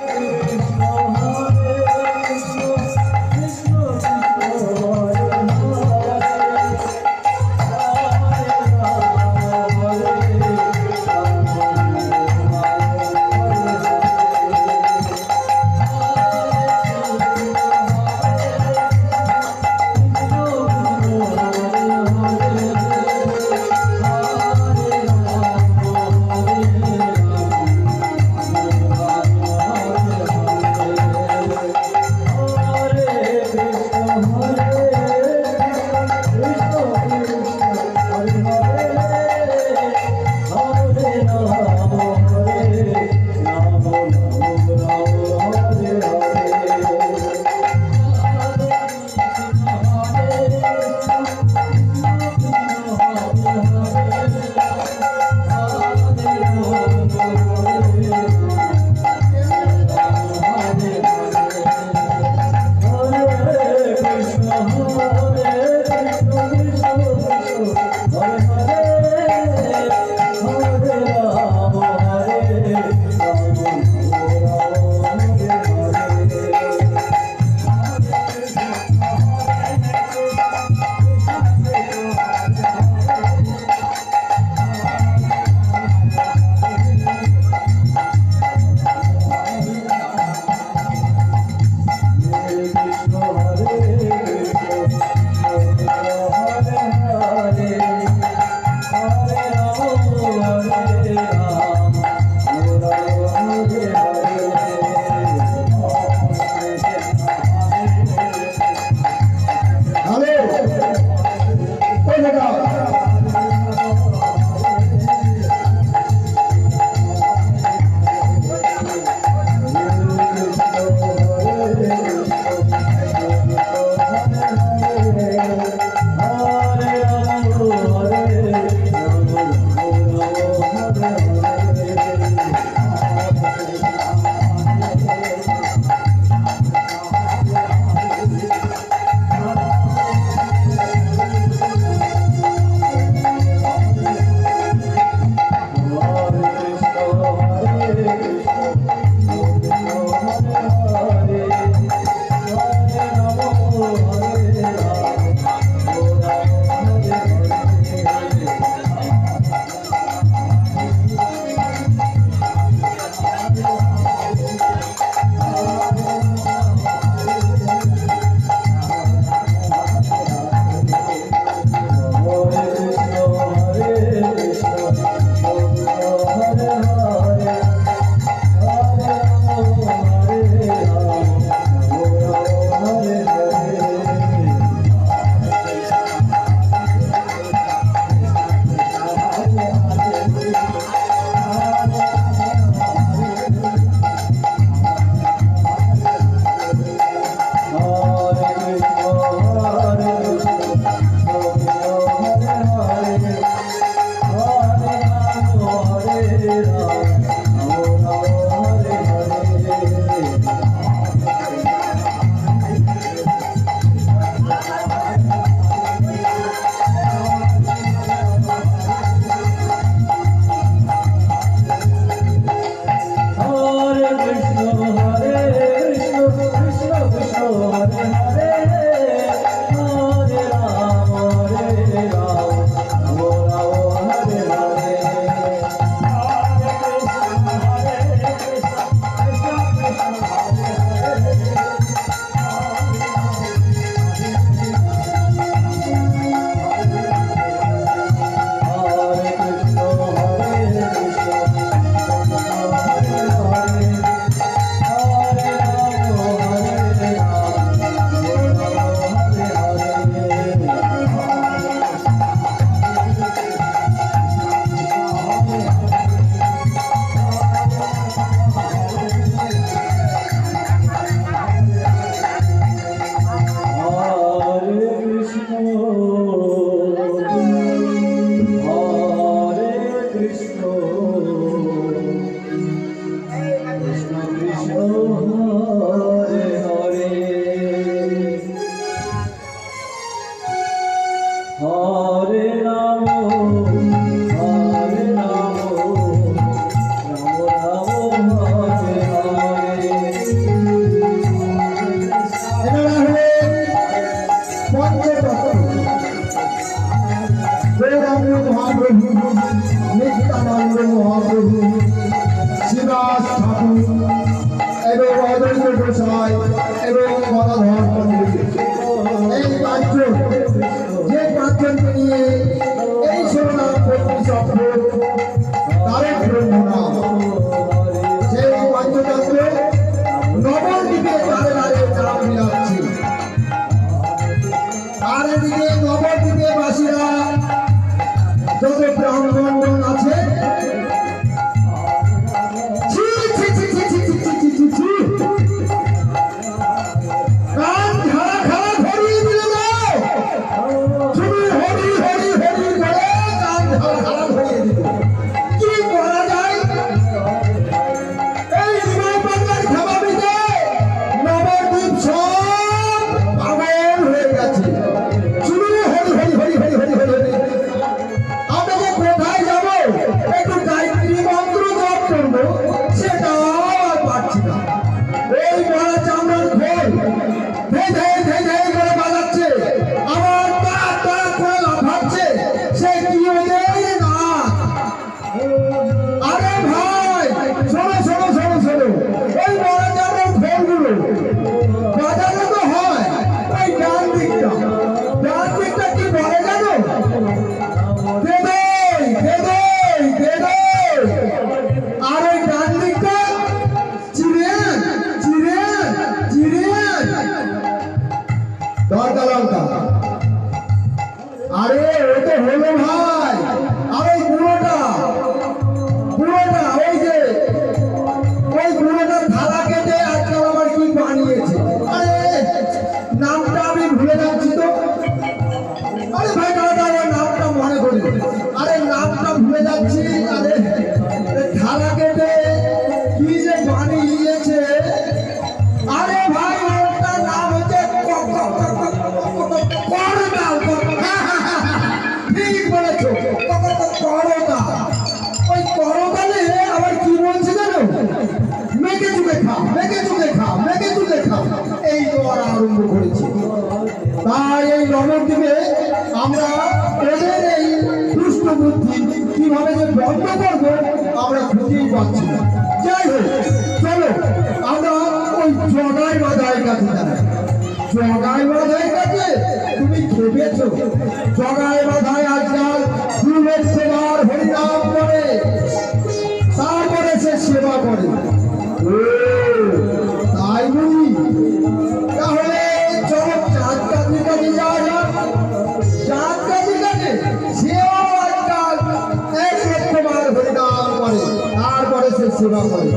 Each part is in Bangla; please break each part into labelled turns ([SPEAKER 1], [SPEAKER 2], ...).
[SPEAKER 1] Hare গোসাই এবং গদাধর পণ্ডিত, এই পাঁচজন, যে পাঁচজনকে নিয়ে এই শিরোনাম চক্র তারেক ব্রহ্মনাম, সেই পঞ্চতন্ত্র নবদ্বীপে তারে তারে নাম মিলাচ্ছে। আর এদিকে নবদ্বীপে বাসীরা যত ব্রাহ্মণ আছে, আরে ও তো হলো ভাই, আর ওই বুড়োটা ওই বুড়োটা থালা কেটে আজকাল আবার কি বানিয়েছে, আরে নামটা আমি ভুলে যাচ্ছি তো। আরে ভাই দাদা আমার নামটা মনে করি, আরে নামটা ভুলে যাচ্ছি। আরে থালা কেটে কি যে বানিয়েছে, আরে ভাই ওটার নাম হচ্ছে ঠিক বলেছো, করোনা। ওই করোনালে আবার কি বলছে জানো, মেঘে চুকে খা, মেঘে চুকে খা, মেঘে চুকে খা, এই দেওয়ার আরম্ভ করেছে। তাই এই নবদ্বীপে আমরা ওদের এই দুষ্ট বুদ্ধি কিভাবে যে বন্ধ করবো আমরা খুঁজেই পাচ্ছি না। যাই হোক, চলো আমরা ওই জগাই বাধাইয়ের কাছে যাই। জগাই বাধাইয়ের কাছে তুমি খেপেছো? জগাই বাধাই আজকাল 2 লক্ষ বার হরিনাম করে, তারপরে সে সেবা করে। তাই বুঝি? তাহলে চলো চাঁদ কাজের কাছে যাওয়া যাক। চাঁদ কাজের কাছে সেও আজকাল 1 লক্ষ বার হরিনাম করে, তারপরে সে সেবা করে।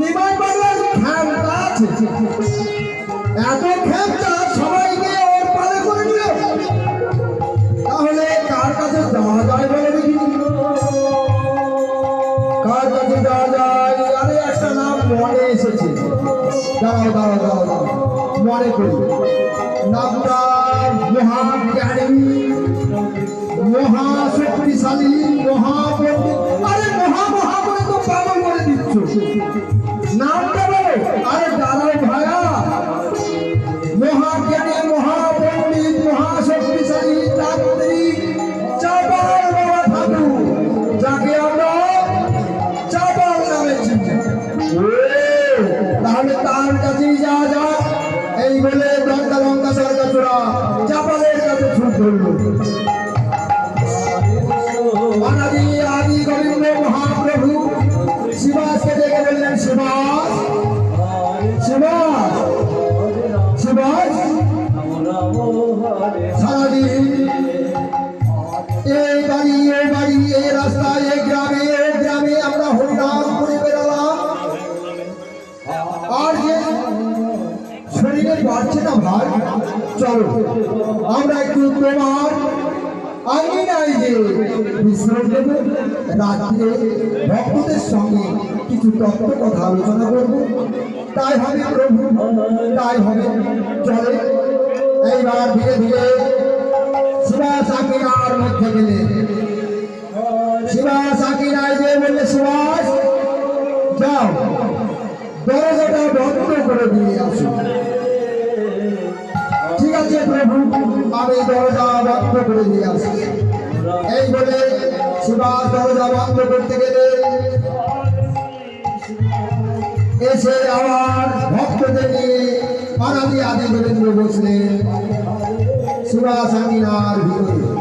[SPEAKER 1] নিমাই বাংলার ক্ষমতা আছে, এত ক্ষমতা সবাইকে ওর পালে করে নিল। তাহলে কার কাছে যাওয়া যায় বলে দেখি, কার কাছে যাওয়া যায়? আরে একটা নাম মনে এসেছে, দাঁড়াও দাঁড়াও দাঁড়াও দাঁড়াও, মনে করি নামটা মহাজ্ঞানী, মহাশক্তিশালী, মহাপণ্ডিত। আরে মহা করে তো পাগল করে দিচ্ছ, নামটা বলো। আরে দাঁড়াও ভাইয়া, মহাজ্ঞানী, মহাপণ্ডিত, মহাশক্তিশালী তান্ত্রিক চাপাল বাবা ঠাকুর, যাকে আমরা চাপাল নামে চিনি। তাহলে তার কাছেই যাওয়া যাক। এই বলে লঙ্কা লঙ্কা সরকার চোরা চাপালের কাছে ছুট ধরল। অনাদি আদি গোবিন্দ মহাপ্রভু শিবাসকে ডেকে বললেন, শিবাস, শিবাস, শিবাস, সারাদিন এই বাড়ি এই বাড়ি, এই রাস্তায়, এই গ্রামে ও গ্রামে আমরা হরিনাম করে বেড়ালাম, আর যে শরীরে বাড়ছে না ভাই। চলো আমরা একটু তোমার আঙিনায় যে বিশ্রাম নেব, রাত্রে ভক্তদের সঙ্গে কিছু তত্ত্ব কথা আলোচনা করবো। তাই হবে প্রভু, তাই হবে। চলে এইবার ধীরে ধীরে শিবাস আকিনার মধ্যে গেলে, শিবাস আকিনায় যে বললে, শিবাস যাও দরজাটা বন্ধ করে দিয়ে আসো। ঠিক আছে প্রভু, আমি দরজা বন্ধ করে দিয়ে আসি। এই বলে শিবাস দরজা বন্ধ করতে গেলে এসে আমার ভক্তদের নিয়ে পানাদি আদি রবীন্দ্র বসলেন সুরাস আমিনার ভিতরে।